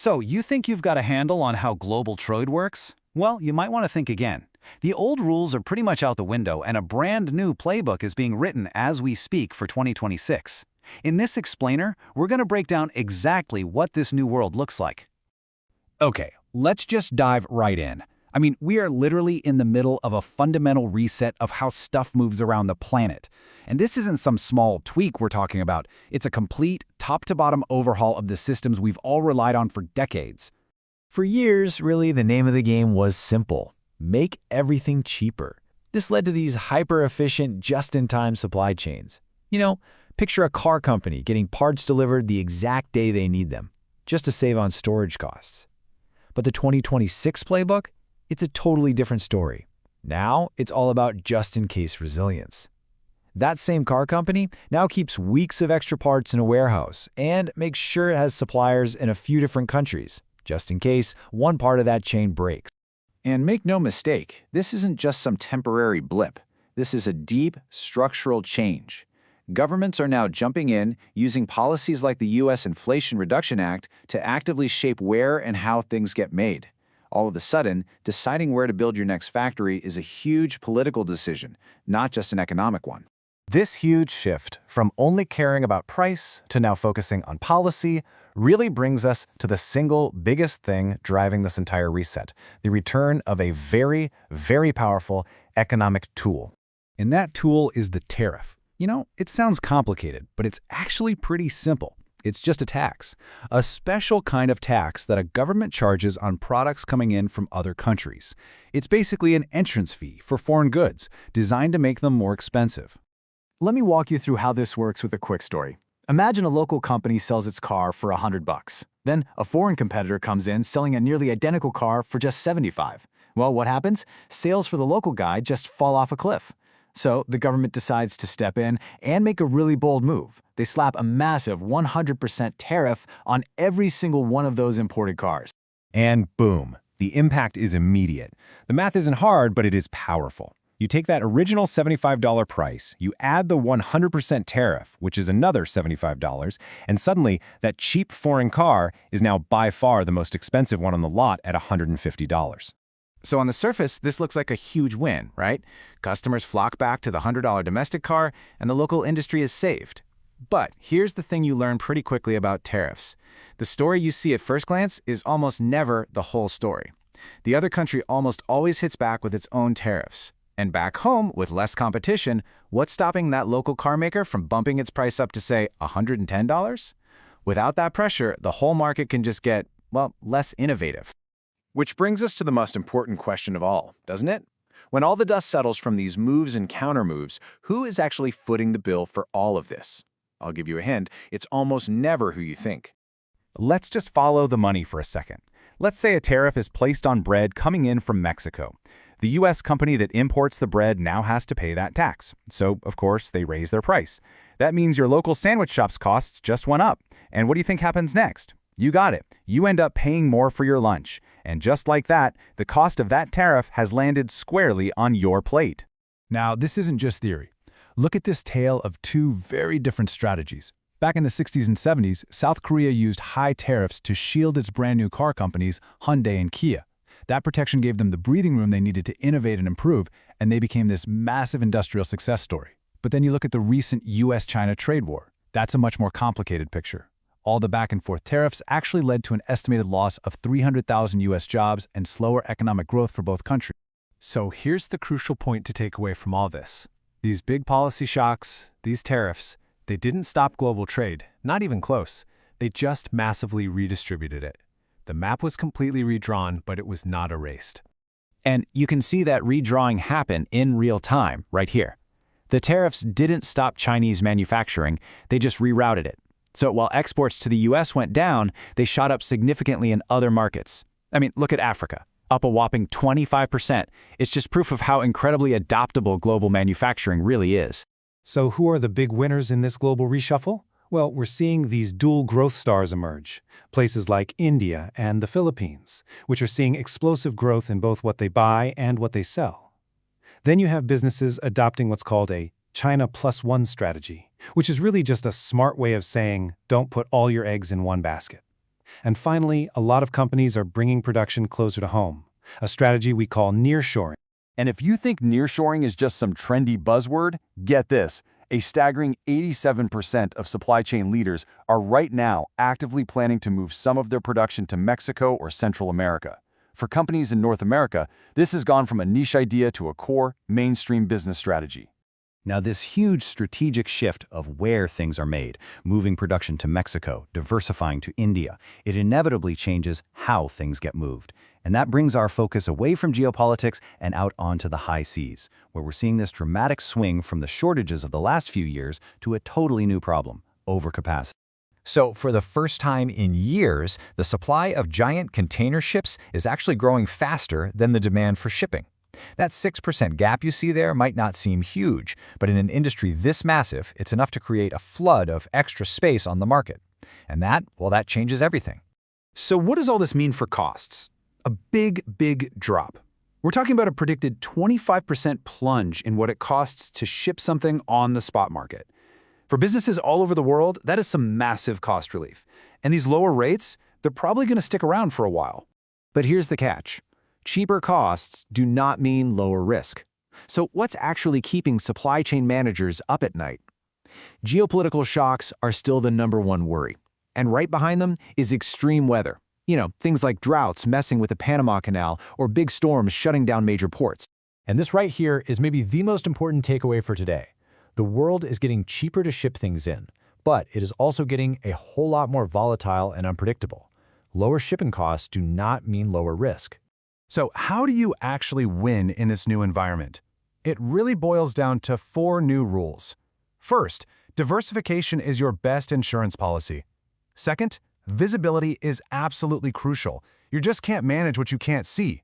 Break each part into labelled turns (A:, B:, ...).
A: So, you think you've got a handle on how global trade works? Well, you might want to think again. The old rules are pretty much out the window, and a brand new playbook is being written as we speak for 2026. In this explainer, we're going to break down exactly what this new world looks like. Okay, let's just dive right in. We are literally in the middle of a fundamental reset of how stuff moves around the planet. And this isn't some small tweak we're talking about. It's a complete, top-to-bottom overhaul of the systems we've all relied on for decades.
B: For years, really, the name of the game was simple: make everything cheaper. This led to these hyper-efficient, just-in-time supply chains. Picture a car company getting parts delivered the exact day they need them, just to save on storage costs. But the 2026 playbook? It's a totally different story. Now, it's all about just-in-case resilience. That same car company now keeps weeks of extra parts in a warehouse and makes sure it has suppliers in a few different countries, just in case one part of that chain breaks.
A: And make no mistake, this isn't just some temporary blip. This is a deep, structural change. Governments are now jumping in, using policies like the U.S. Inflation Reduction Act to actively shape where and how things get made. All of a sudden, deciding where to build your next factory is a huge political decision, not just an economic one.
C: This huge shift from only caring about price to now focusing on policy really brings us to the single biggest thing driving this entire reset: the return of a very, very powerful economic tool.
A: And that tool is the tariff. It sounds complicated, but it's actually pretty simple. It's just a tax, a special kind of tax that a government charges on products coming in from other countries. It's basically an entrance fee for foreign goods, designed to make them more expensive. Let me walk you through how this works with a quick story. Imagine a local company sells its car for $100. Then a foreign competitor comes in selling a nearly identical car for just $75. Well, what happens? Sales for the local guy just fall off a cliff. So the government decides to step in and make a really bold move. They slap a massive 100% tariff on every single one of those imported cars.
C: And boom, the impact is immediate. The math isn't hard, but it is powerful. You take that original $75 price, you add the 100% tariff, which is another $75, and suddenly that cheap foreign car is now by far the most expensive one on the lot at $150.
A: So on the surface, this looks like a huge win, right? Customers flock back to the $100 domestic car, and the local industry is saved. But here's the thing you learn pretty quickly about tariffs. The story you see at first glance is almost never the whole story. The other country almost always hits back with its own tariffs. And back home, with less competition, what's stopping that local car maker from bumping its price up to, say, $110? Without that pressure, the whole market can just get, less innovative. Which brings us to the most important question of all, doesn't it? When all the dust settles from these moves and counter-moves, who is actually footing the bill for all of this? I'll give you a hint, it's almost never who you think. Let's just follow the money for a second. Let's say a tariff is placed on bread coming in from Mexico. The U.S. company that imports the bread now has to pay that tax. So, of course, they raise their price. That means your local sandwich shop's costs just went up. And what do you think happens next? You got it. You end up paying more for your lunch. And just like that, the cost of that tariff has landed squarely on your plate. Now, this isn't just theory. Look at this tale of two very different strategies. Back in the 60s and 70s, South Korea used high tariffs to shield its brand new car companies, Hyundai and Kia. That protection gave them the breathing room they needed to innovate and improve, and they became this massive industrial success story. But then you look at the recent US-China trade war. That's a much more complicated picture. All the back-and-forth tariffs actually led to an estimated loss of 300,000 U.S. jobs and slower economic growth for both countries. So here's the crucial point to take away from all this. These big policy shocks, these tariffs, they didn't stop global trade, not even close. They just massively redistributed it. The map was completely redrawn, but it was not erased. And you can see that redrawing happen in real time right here. The tariffs didn't stop Chinese manufacturing, they just rerouted it. So while exports to the U.S. went down, they shot up significantly in other markets. Look at Africa, up a whopping 25%. It's just proof of how incredibly adaptable global manufacturing really is.
D: So who are the big winners in this global reshuffle? Well, we're seeing these dual growth stars emerge, places like India and the Philippines, which are seeing explosive growth in both what they buy and what they sell. Then you have businesses adopting what's called a China Plus One strategy, which is really just a smart way of saying, don't put all your eggs in one basket. And finally, a lot of companies are bringing production closer to home, a strategy we call nearshoring.
E: And if you think nearshoring is just some trendy buzzword, get this. A staggering 87% of supply chain leaders are right now actively planning to move some of their production to Mexico or Central America. For companies in North America, this has gone from a niche idea to a core, mainstream business strategy.
B: Now, this huge strategic shift of where things are made, moving production to Mexico, diversifying to India, it inevitably changes how things get moved. And that brings our focus away from geopolitics and out onto the high seas, where we're seeing this dramatic swing from the shortages of the last few years to a totally new problem, overcapacity. So, for the first time in years, the supply of giant container ships is actually growing faster than the demand for shipping. That 6% gap you see there might not seem huge, but in an industry this massive, it's enough to create a flood of extra space on the market. And that changes everything.
F: So what does all this mean for costs? A big drop. We're talking about a predicted 25% plunge in what it costs to ship something on the spot market. For businesses all over the world, that is some massive cost relief. And these lower rates, they're probably going to stick around for a while.
A: But here's the catch. Cheaper costs do not mean lower risk. So what's actually keeping supply chain managers up at night? Geopolitical shocks are still the #1 worry. And right behind them is extreme weather. Things like droughts messing with the Panama Canal or big storms shutting down major ports.
B: And this right here is maybe the most important takeaway for today. The world is getting cheaper to ship things in, but it is also getting a whole lot more volatile and unpredictable. Lower shipping costs do not mean lower risk.
C: So how do you actually win in this new environment? It really boils down to 4 new rules. First, diversification is your best insurance policy. Second, visibility is absolutely crucial. You just can't manage what you can't see.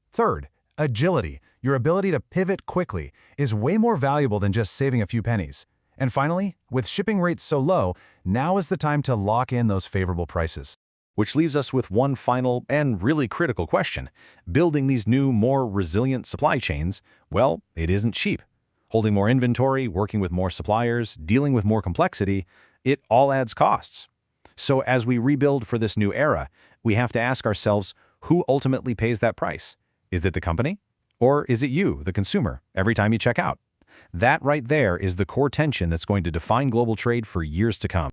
C: Third, agility, your ability to pivot quickly, is way more valuable than just saving a few pennies. And finally, with shipping rates so low, now is the time to lock in those favorable prices.
G: Which leaves us with one final and really critical question. Building these new, more resilient supply chains, well, it isn't cheap. Holding more inventory, working with more suppliers, dealing with more complexity, it all adds costs. So as we rebuild for this new era, we have to ask ourselves, who ultimately pays that price? Is it the company? Or is it you, the consumer, every time you check out? That right there is the core tension that's going to define global trade for years to come.